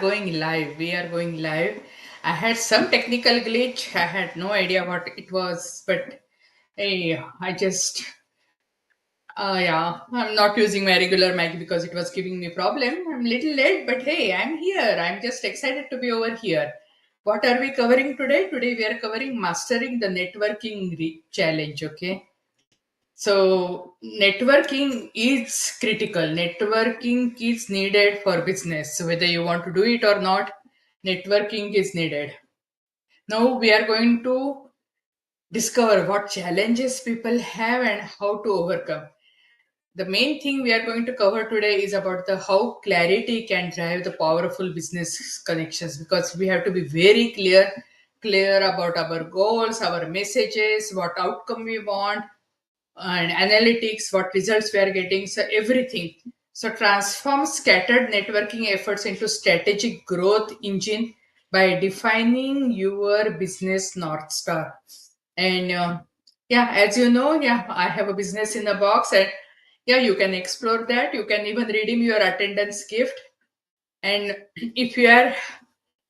Going live. We are going live. I had some technical glitch. I had no idea what it was, but hey, yeah, I'm not using my regular mic because it was giving me problem. I'm a little late, but hey, I'm here. I'm just excited to be over here. What are we covering today? Today we are covering mastering the networking challenge. Okay. So networking is critical. Networking is needed for business. So whether you want to do it or not, networking is needed. Now we are going to discover what challenges people have and how to overcome. The main thing we are going to cover today is about the how clarity can drive the powerful business connections, because we have to be very clear about our goals, our messages, what outcome we want, and analytics, what results we are getting, so everything. So transform scattered networking efforts into strategic growth engine by defining your business north star. And yeah, as you know, yeah, I have a business in a box, and yeah, you can explore that. You can even redeem your attendance gift. And if you are,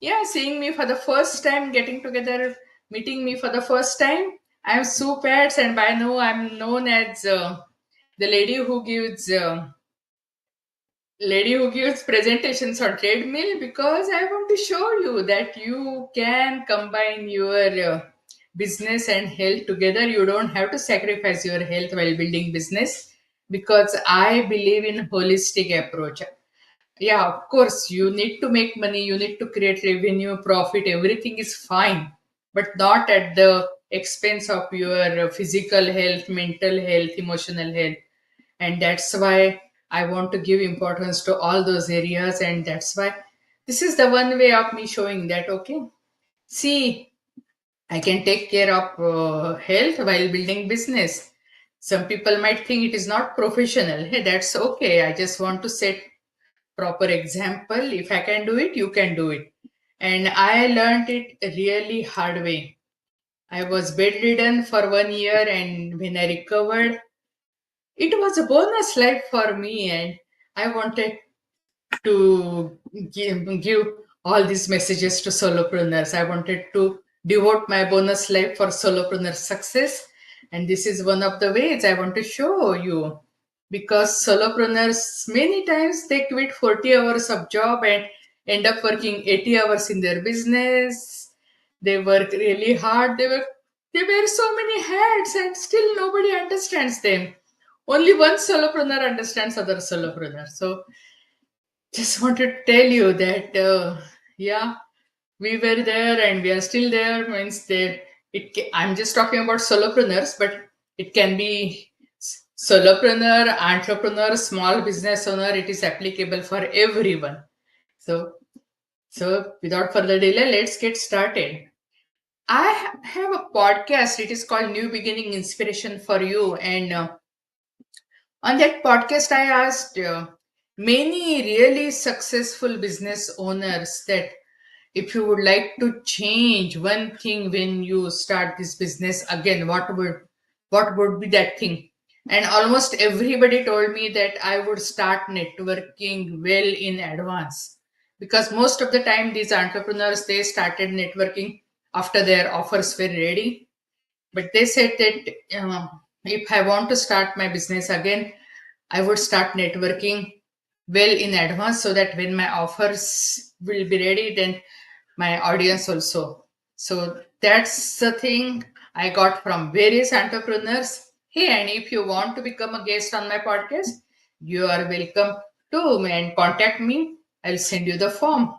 yeah, seeing me for the first time, getting together, meeting me for the first time, I'm Sue Pats, and by now I'm known as the lady who gives presentations on treadmill, because I want to show you that you can combine your business and health together. You don't have to sacrifice your health while building business, because I believe in holistic approach. Yeah, of course, you need to make money, you need to create revenue, profit, everything is fine, but not at the expense of your physical health, mental health, emotional health. And that's why I want to give importance to all those areas. And that's why this is the one way of me showing that, okay, see, I can take care of health while building business. Some people might think it is not professional. Hey, that's okay. I just want to set proper example. If I can do it, you can do it. And I learned it really hard way. I was bedridden for 1 year, and when I recovered, it was a bonus life for me. And I wanted to give all these messages to solopreneurs. I wanted to devote my bonus life for solopreneur success. And this is one of the ways I want to show you, because solopreneurs many times they quit 40 hours of job and end up working 80 hours in their business. They work really hard. They wear so many hats, and still nobody understands them. Only one solopreneur understands other solopreneur. So just wanted to tell you that yeah, we were there and we are still there. Means there, I'm just talking about solopreneurs, but it can be solopreneur, entrepreneur, small business owner. It is applicable for everyone. So without further delay, let's get started. I have a podcast. It is called New Beginning Inspiration for You, and on that podcast, I asked many really successful business owners that if you would like to change one thing when you start this business again, what would be that thing? And almost everybody told me that I would start networking well in advance, because most of the time these entrepreneurs they started networking after their offers were ready. But they said that if I want to start my business again, I would start networking well in advance, so that when my offers will be ready, then my audience also. So that's the thing I got from various entrepreneurs. Hey, and if you want to become a guest on my podcast, you are welcome to me and contact me. I'll send you the form.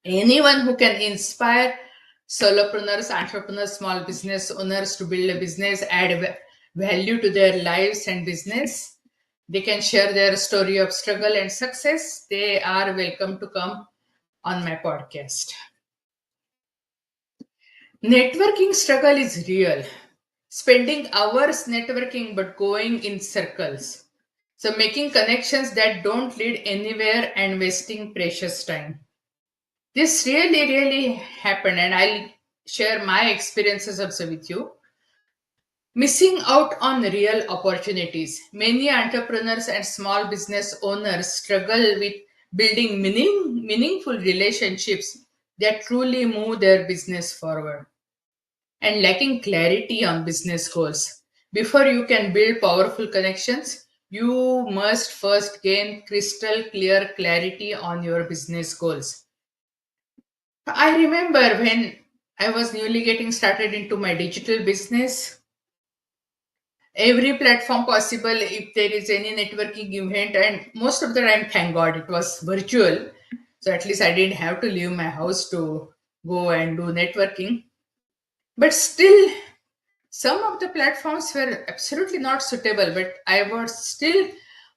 Anyone who can inspire solopreneurs, entrepreneurs, small business owners to build a business, add value to their lives and business. They can share their story of struggle and success. They are welcome to come on my podcast. Networking struggle is real. Spending hours networking but going in circles. So making connections that don't lead anywhere and wasting precious time. This really happened, and I'll share my experiences also with you. Missing out on real opportunities. Many entrepreneurs and small business owners struggle with building meaningful relationships that truly move their business forward, and lacking clarity on business goals. Before you can build powerful connections, you must first gain crystal clear clarity on your business goals. I remember when I was newly getting started into my digital business, every platform possible, if there is any networking event, and most of the time, thank God, it was virtual. So at least I didn't have to leave my house to go and do networking. But still, some of the platforms were absolutely not suitable, but I was still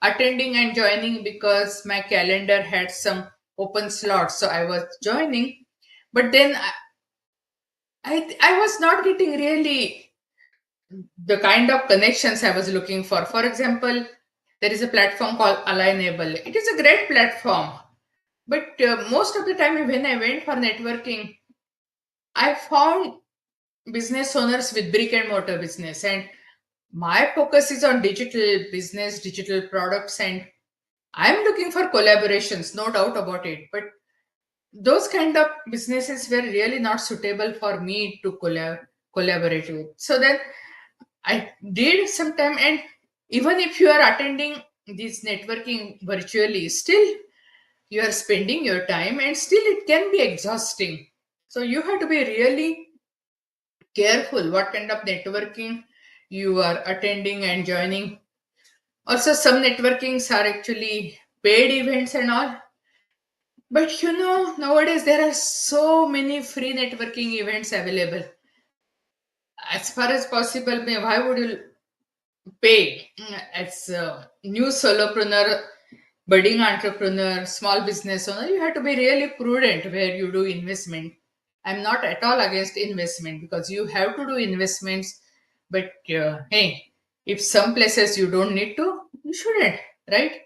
attending and joining because my calendar had some open slots. So I was joining. But then I was not getting really the kind of connections I was looking for. For example, there is a platform called Alignable. It is a great platform. But most of the time, when I went for networking, I found business owners with brick and mortar business. And my focus is on digital business, digital products, and I'm looking for collaborations, no doubt about it. But those kind of businesses were really not suitable for me to collaborate with. So then I did sometime, and even if you are attending this networking virtually, still you are spending your time, and still it can be exhausting. So you have to be really careful what kind of networking you are attending and joining. Also, some networkings are actually paid events and all. But nowadays there are so many free networking events available. As far as possible, why would you pay as a new solopreneur, budding entrepreneur, small business owner? You have to be really prudent where you do investment. I'm not at all against investment because you have to do investments, but hey, if some places you don't need to, you shouldn't, right?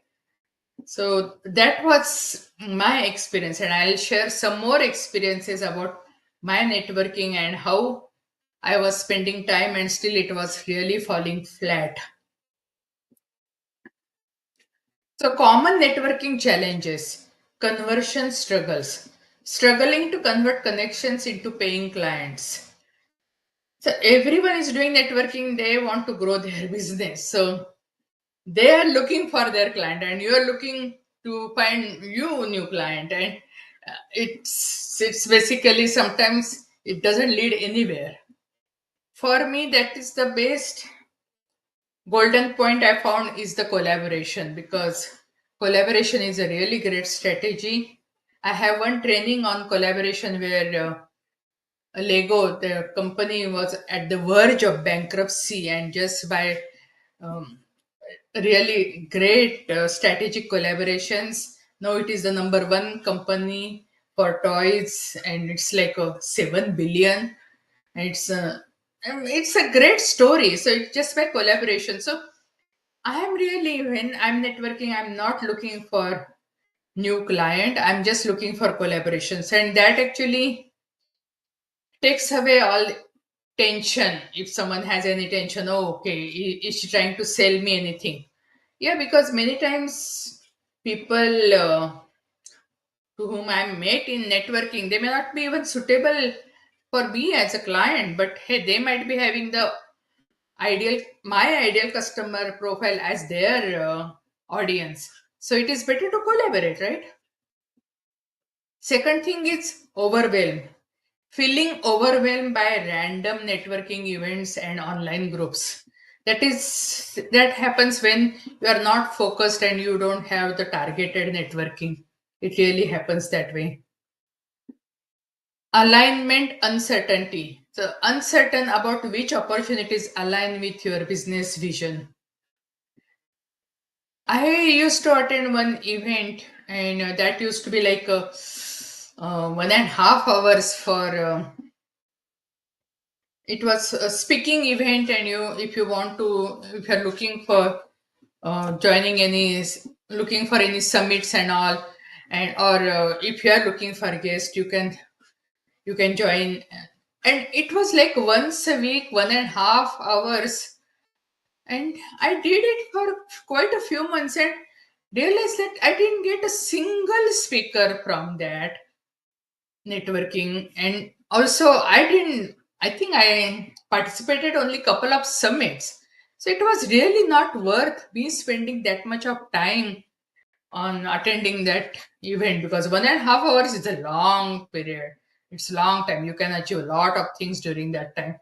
So that was my experience, and I'll share some more experiences about my networking and how I was spending time and still it was really falling flat. So, common networking challenges, conversion struggles, struggling to convert connections into paying clients. So, everyone is doing networking, they want to grow their business. So, they are looking for their client, and you are looking to find you new client. And it's basically sometimes it doesn't lead anywhere. For me, that is the best golden point I found is the collaboration, because collaboration is a really great strategy. I have one training on collaboration where Lego, the company, was at the verge of bankruptcy, and just by um, really great strategic collaborations, now it is the number one company for toys, and it's like a 7 billion. It's a great story. So it's just by collaboration. So I'm really, when I'm networking, I'm not looking for new client. I'm just looking for collaborations, and that actually takes away all tension. If someone has any tension, oh, okay, is she trying to sell me anything? Yeah, because many times people to whom I'm met in networking, they may not be even suitable for me as a client, but hey, they might be having the my ideal customer profile as their audience. So it is better to collaborate, right? Second thing is overwhelm. Feeling overwhelmed by random networking events and online groups. That happens when you are not focused and you don't have the targeted networking. It really happens that way. Alignment uncertainty. So uncertain about which opportunities align with your business vision. I used to attend one event, and that used to be like 1.5 hours for. It was a speaking event, and if you want to, if you're looking for joining looking for any summits and all, and or if you are looking for guests, you can join. And it was like once a week, 1.5 hours, and I did it for quite a few months, and realized that I didn't get a single speaker from that networking. And also I think I participated only couple of summits. So it was really not worth me spending that much of time on attending that event, because 1.5 hours is a long period. It's a long time. You can achieve a lot of things during that time.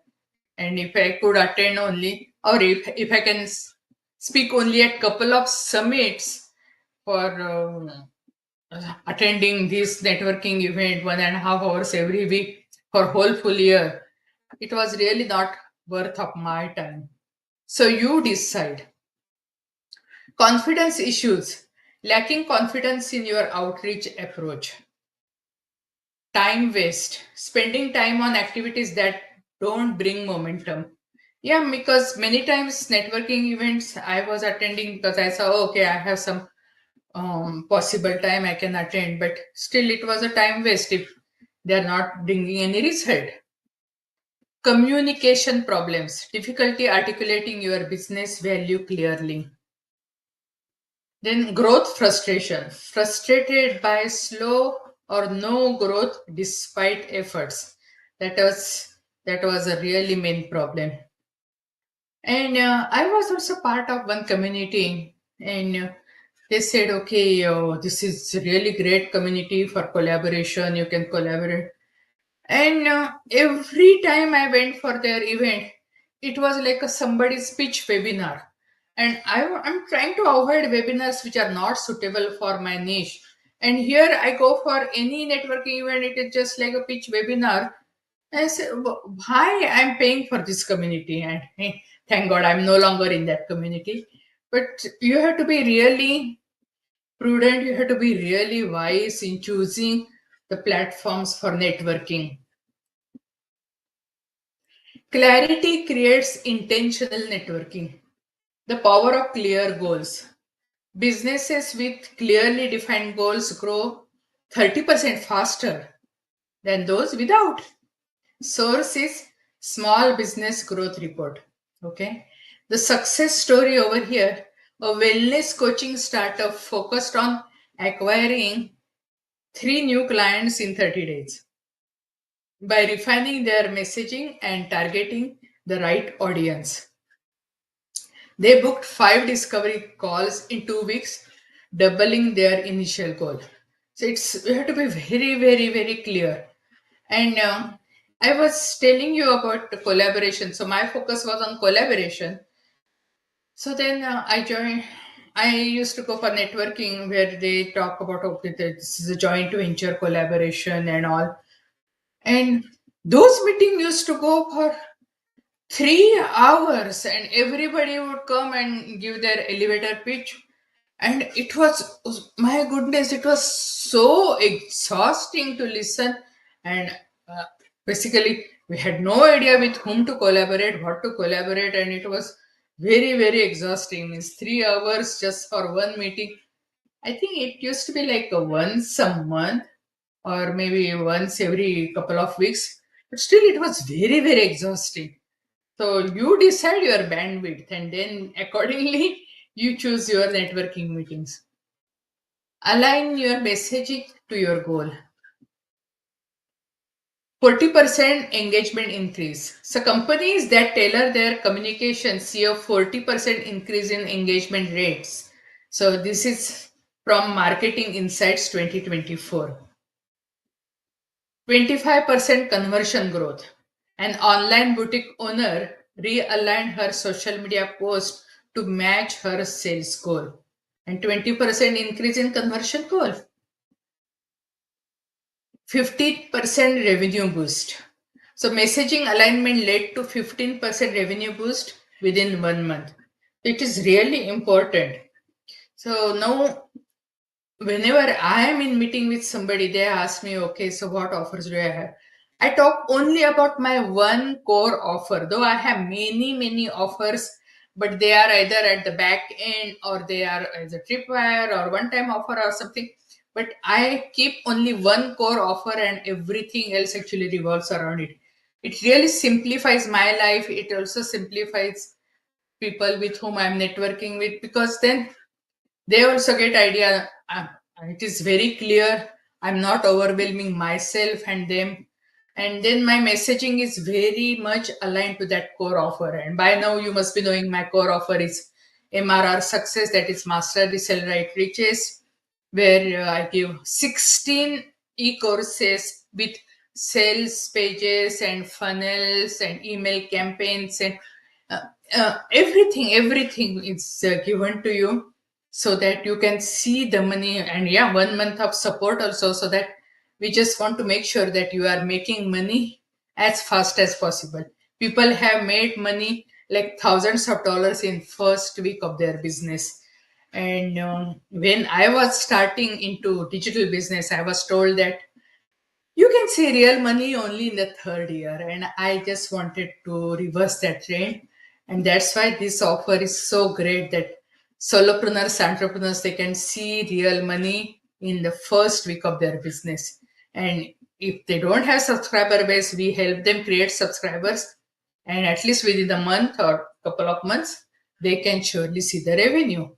And if I could attend only, or if I can speak only at couple of summits for attending this networking event 1.5 hours every week for whole full year, it was really not worth of my time. So you decide. Confidence issues. Lacking confidence in your outreach approach. Time waste. Spending time on activities that don't bring momentum. Yeah, because many times networking events I was attending because I saw, okay, I have some possible time I can attend, but still it was a time waste if they are not bringing any result. Communication problems. Difficulty articulating your business value clearly. Then growth frustration, frustrated by slow or no growth despite efforts. That was that was a really main problem. And I was also part of one community, and they said, okay, this is really great community for collaboration. You can collaborate. And every time I went for their event, it was like a somebody's speech webinar. And I'm trying to avoid webinars which are not suitable for my niche. And here I go for any networking event, it is just like a pitch webinar. I said, why I'm paying for this community? And hey, thank God I'm no longer in that community. But you have to be really prudent, you have to be really wise in choosing the platforms for networking. Clarity creates intentional networking. The power of clear goals. Businesses with clearly defined goals grow 30% faster than those without. Source is Small Business Growth Report. Okay. The success story over here, a wellness coaching startup focused on acquiring 3 new clients in 30 days by refining their messaging and targeting the right audience. They booked 5 discovery calls in 2 weeks, doubling their initial goal. So it's we have to be very, very, very clear. And I was telling you about the collaboration. So my focus was on collaboration. So then I joined. I used to go for networking where they talk about, okay, this is a joint venture collaboration and all. And those meetings used to go for 3 hours, and everybody would come and give their elevator pitch. And it was, my goodness, it was so exhausting to listen. And uh, basically, we had no idea with whom to collaborate, what to collaborate, and it was very, very exhausting. It's 3 hours just for one meeting. I think it used to be like a once a month or maybe once every couple of weeks, but still, it was very, very exhausting. So you decide your bandwidth and then accordingly you choose your networking meetings. Align your messaging to your goal. 40% engagement increase. So companies that tailor their communication see a 40% increase in engagement rates. So this is from Marketing Insights 2024. 25% conversion growth. An online boutique owner realigned her social media post to match her sales goal. And 20% increase in conversion goal. 50% revenue boost. So messaging alignment led to 15% revenue boost within 1 month. It is really important. So now whenever I am in meeting with somebody, they ask me, okay, so what offers do I have? I talk only about my one core offer, though I have many, many offers, but they are either at the back end or they are as a tripwire or one time offer or something. But I keep only one core offer and everything else actually revolves around it. It really simplifies my life. It also simplifies people with whom I'm networking with, because then They also get idea. It is very clear. I'm not overwhelming myself and them. And then my messaging is very much aligned to that core offer. And by now you must be knowing my core offer is MRR success, that is master resell right riches, where I give 16 e-courses with sales pages and funnels and email campaigns and uh, everything is given to you so that you can see the money. And yeah, 1 month of support also, so that we just want to make sure that you are making money as fast as possible. People have made money like thousands of dollars in first week of their business. And when I was starting into digital business, I was told that you can see real money only in the third year. And I just wanted to reverse that trend. And that's why this offer is so great, that solopreneurs, entrepreneurs, they can see real money in the first week of their business. And if they don't have subscriber base, we help them create subscribers. And at least within a month or couple of months, they can surely see the revenue.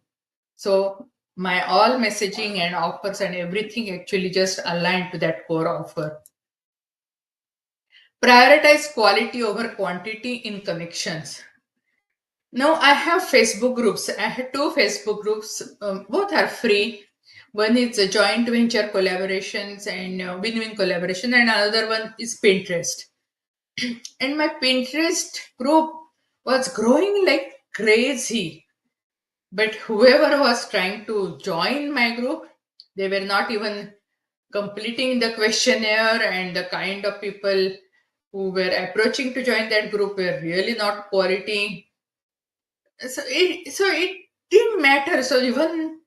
So my all messaging and offers and everything actually just aligned to that core offer. Prioritize quality over quantity in connections. Now I have Facebook groups. I have two Facebook groups. Both are free. One is a joint venture collaborations and win-win collaboration, and another one is Pinterest. And my Pinterest group was growing like crazy. But whoever was trying to join my group, they were not even completing the questionnaire, and the kind of people who were approaching to join that group were really not quality. So it didn't matter. So even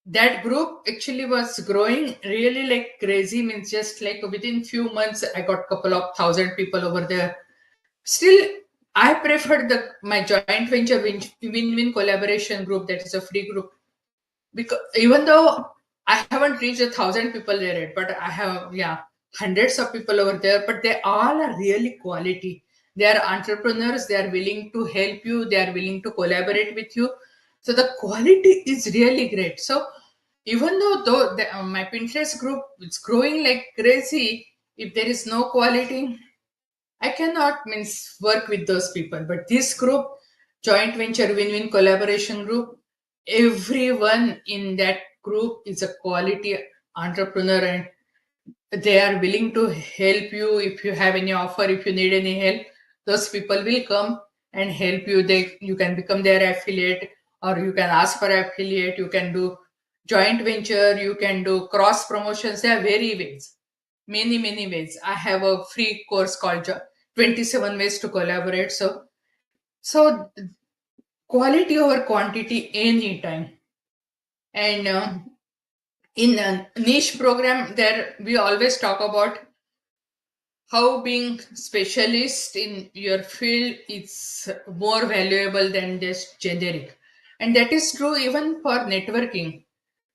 that group actually was growing really like crazy. Means just like within few months, I got couple of thousand people over there. Still, I preferred the my joint venture win-win collaboration group, that is a free group, because even though I haven't reached 1,000 people there yet, but I have, yeah, hundreds of people over there, but they all are really quality. They are entrepreneurs, they are willing to help you, they are willing to collaborate with you. So the quality is really great. So even though my Pinterest group is growing like crazy, if there is no quality, I cannot means work with those people. But this group, joint venture win-win collaboration group, everyone in that group is a quality entrepreneur, and they are willing to help you. If you have any offer, if you need any help, those people will come and help you. You can become their affiliate, or you can ask for affiliate. You can do joint venture. You can do cross promotions. There are very ways, many ways. I have a free course called 27 ways to collaborate. So quality over quantity anytime. And in a niche program, there we always talk about how being specialist in your field is more valuable than just generic. And that is true even for networking.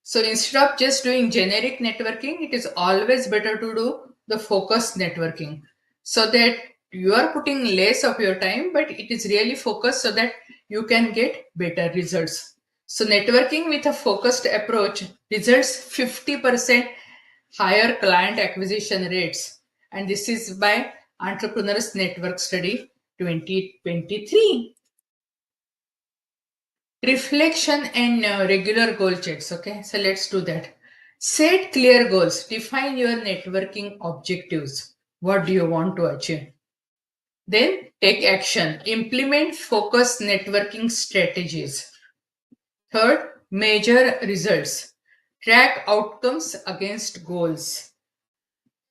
So instead of just doing generic networking, it is always better to do the focused networking, so that you are putting less of your time, but it is really focused so that you can get better results. So networking with a focused approach results 50% higher client acquisition rates. And this is by Entrepreneurs Network Study 2023. Reflection and regular goal checks. Okay, so let's do that. Set clear goals. Define your networking objectives. What do you want to achieve? Then take action. Implement focused networking strategies. Third, measure results. Track outcomes against goals.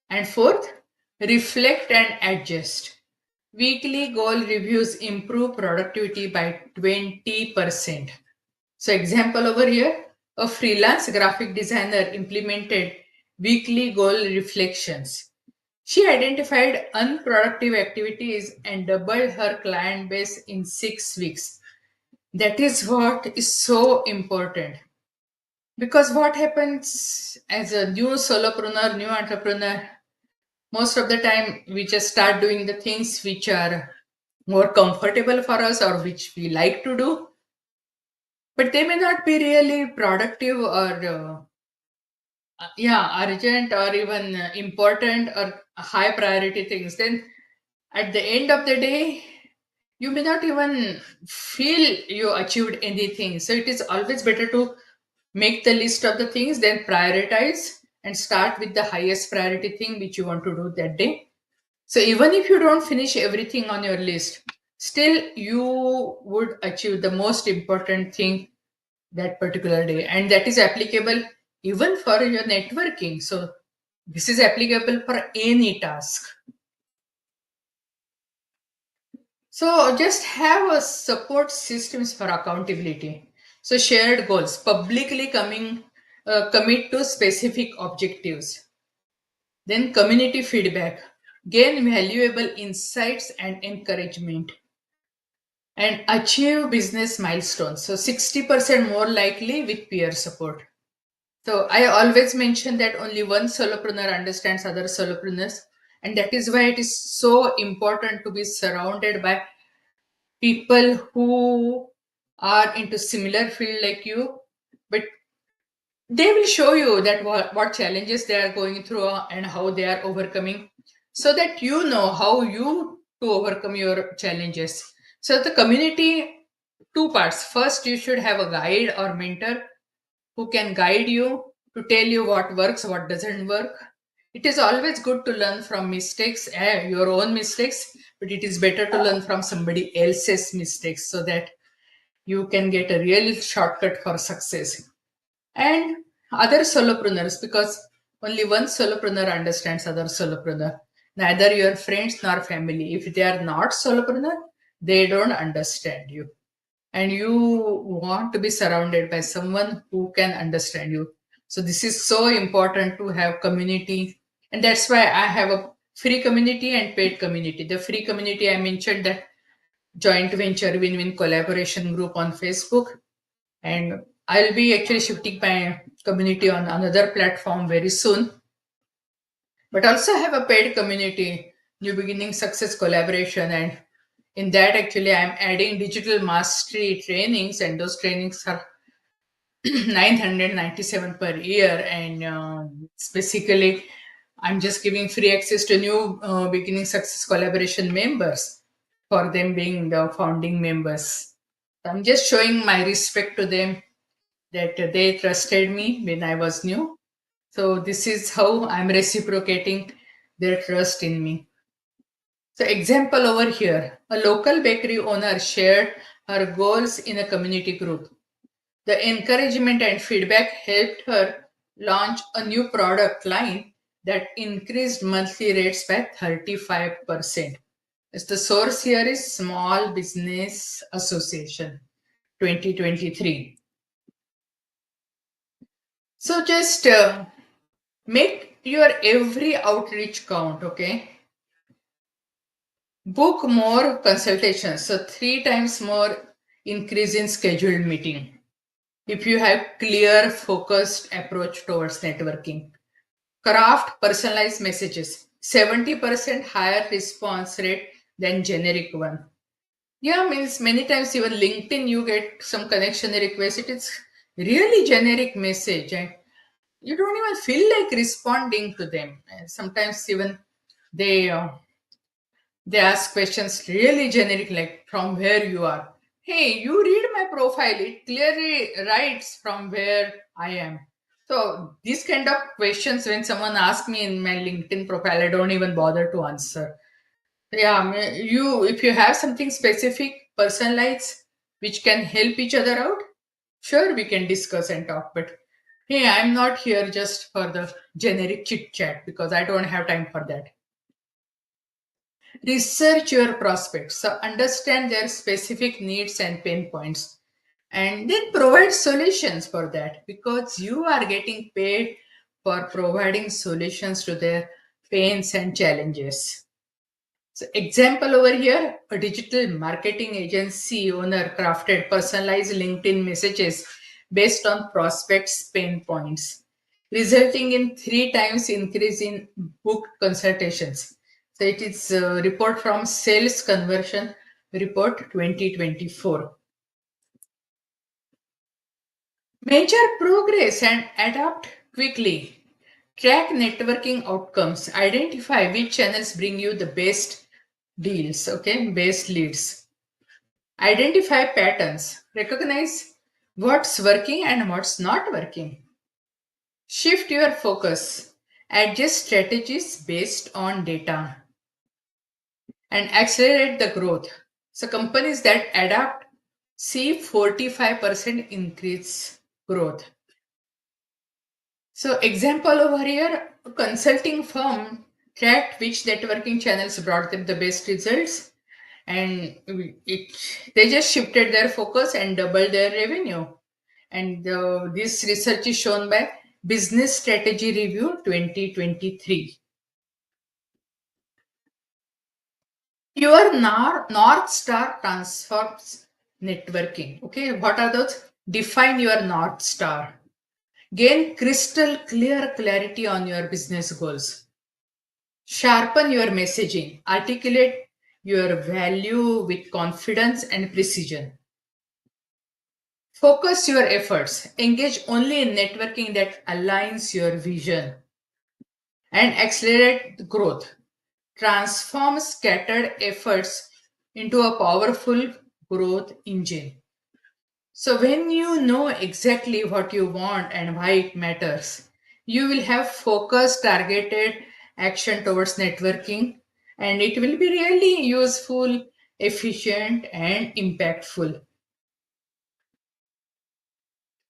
And fourth, reflect and adjust. Weekly goal reviews improve productivity by 20%. So example over here, a freelance graphic designer implemented weekly goal reflections. She identified unproductive activities and doubled her client base in 6 weeks. That is what is so important. Because what happens as a new solopreneur, new entrepreneur, most of the time we just start doing the things which are more comfortable for us or which we like to do. but they may not be really productive or yeah, urgent or even important or high priority things. Then at the end of the day, you may not even feel you achieved anything. So it is always better to make the list of the things, then prioritize and start with the highest priority thing which you want to do that day. So even if you don't finish everything on your list, still you would achieve the most important thing that particular day, and that is applicable even for your networking. So this is applicable for any task. So just have a support systems for accountability. So shared goals, publicly commit to specific objectives. Then community feedback, gain valuable insights and encouragement, and achieve business milestones. So 60% more likely with peer support. So I always mention that only one solopreneur understands other solopreneurs, and that is why it is so important to be surrounded by people who are into similar field like you, but they will show you that what challenges they are going through and how they are overcoming, so that you know how you to overcome your challenges. So the community, two parts. First, you should have a guide or mentor who can guide you to tell you what works, what doesn't work. It is always good to learn from mistakes, your own mistakes, but it is better to learn from somebody else's mistakes so that you can get a real shortcut for success. And other solopreneurs, because only one solopreneur understands other solopreneur. Neither your friends nor family. If they are not solopreneur, they don't understand you, and you want to be surrounded by someone who can understand you. So this is so important to have community, and that's why I have a free community and paid community. The free community, I mentioned that joint venture win-win collaboration group on Facebook, and I'll be actually shifting my community on another platform very soon. But also have a paid community, New Beginning Success Collaboration, and in that actually I'm adding digital mastery trainings, and those trainings are 997 per year, and it's basically I'm just giving free access to New Beginning Success Collaboration members for them being the founding members. I'm just showing my respect to them, that they trusted me when I was new. So this is how I'm reciprocating their trust in me. So example over here, a local bakery owner shared her goals in a community group. The encouragement and feedback helped her launch a new product line that increased monthly rates by 35%. As the source here is Small Business Association 2023. So just make your every outreach count, okay? Book more consultations, so 3 times more increase in scheduled meeting if you have clear focused approach towards networking. Craft personalized messages, 70% higher response rate than generic one. Yeah, means many times even LinkedIn you get some connection request, it is really generic message and you don't even feel like responding to them. And sometimes even they they ask questions really generic, like from where you are. Hey, you read my profile, it clearly writes from where I am. So these kind of questions, when someone asks me in my LinkedIn profile, I don't even bother to answer. Yeah, you if you have something specific, personalized, which can help each other out, sure we can discuss and talk. But hey, I'm not here just for the generic chit chat because I don't have time for that. Research your prospects, so understand their specific needs and pain points, and then provide solutions for that, because you are getting paid for providing solutions to their pains and challenges. So example over here, a digital marketing agency owner crafted personalized LinkedIn messages based on prospects' pain points, resulting in 3 times increase in booked consultations. So it is a report from Sales Conversion Report 2024. Measure progress and adapt quickly. Track networking outcomes. Identify which channels bring you the best deals, okay, best leads. Identify patterns. Recognize what's working and what's not working. Shift your focus. Adjust strategies based on data and accelerate the growth. So, companies that adapt see 45% increase growth. So, example over here, a consulting firm tracked which networking channels brought them the best results, and they just shifted their focus and doubled their revenue. And this research is shown by Business Strategy Review 2023. Your North Star transforms networking. Okay, what are those? Define your North Star. Gain crystal clear clarity on your business goals. Sharpen your messaging. Articulate your value with confidence and precision. Focus your efforts. Engage only in networking that aligns your vision and accelerate growth. Transform scattered efforts into a powerful growth engine. So, when you know exactly what you want and why it matters, you will have focused, targeted action towards networking, and it will be really useful, efficient, and impactful.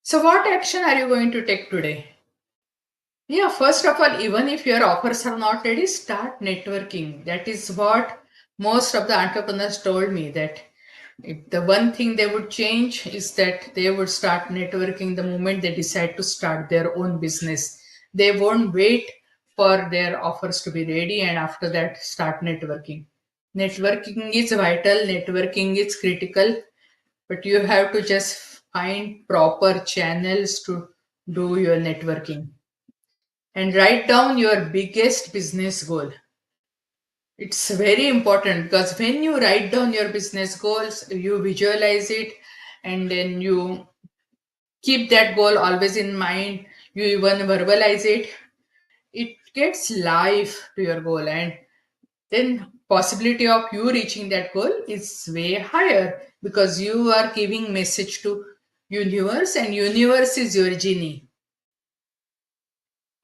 So, what action are you going to take today? Yeah, first of all, even if your offers are not ready, start networking. That is what most of the entrepreneurs told me, that if the one thing they would change is that they would start networking the moment they decide to start their own business. They won't wait for their offers to be ready and after that start networking. Networking is vital, networking is critical, but you have to just find proper channels to do your networking and write down your biggest business goal. It's very important because when you write down your business goals, you visualize it and then you keep that goal always in mind. You even verbalize it. It gets life to your goal, and then possibility of you reaching that goal is way higher because you are giving message to universe and universe is your genie.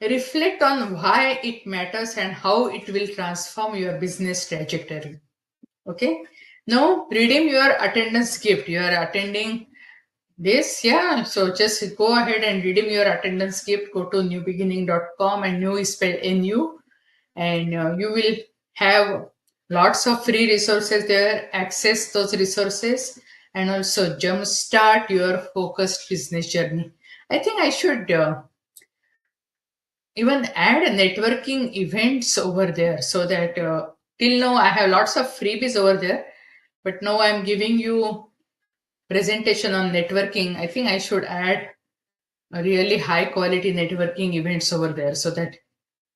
Reflect on why it matters and how it will transform your business trajectory. Okay. Now redeem your attendance gift. You are attending this, yeah. So just go ahead and redeem your attendance gift. Go to newbeginning.com, and new is spelled NU, and you will have lots of free resources there. Access those resources and also jumpstart your focused business journey. I think I should even add networking events over there so that till now I have lots of freebies over there, but now I'm giving you presentation on networking. I think I should add a really high quality networking events over there so that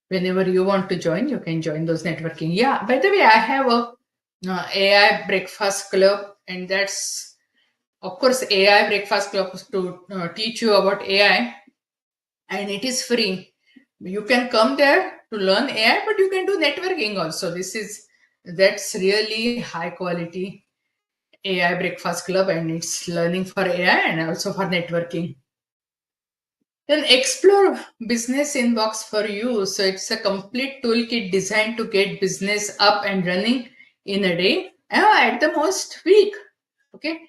whenever you want to join, you can join those networking. Yeah, by the way, I have a AI breakfast club, and that's of course AI breakfast club to teach you about AI, and it is free. You can come there to learn AI, but you can do networking also. That's really high quality AI breakfast club, and it's learning for AI and also for networking. Then explore business inbox for you. So it's a complete toolkit designed to get business up and running in a day, at the most week. Okay.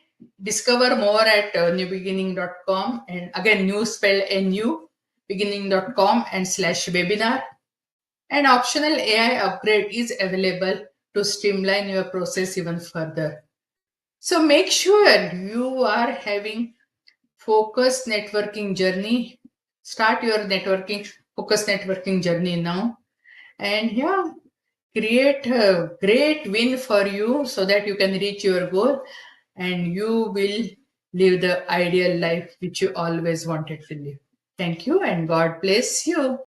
Discover more at newbeginning.com, and again new spell nu beginning.com and slash webinar. An optional AI upgrade is available to streamline your process even further. So make sure you are having focused networking journey. Start your networking focused networking journey now, and yeah, create a great win for you so that you can reach your goal and you will live the ideal life which you always wanted to live. Thank you and God bless you.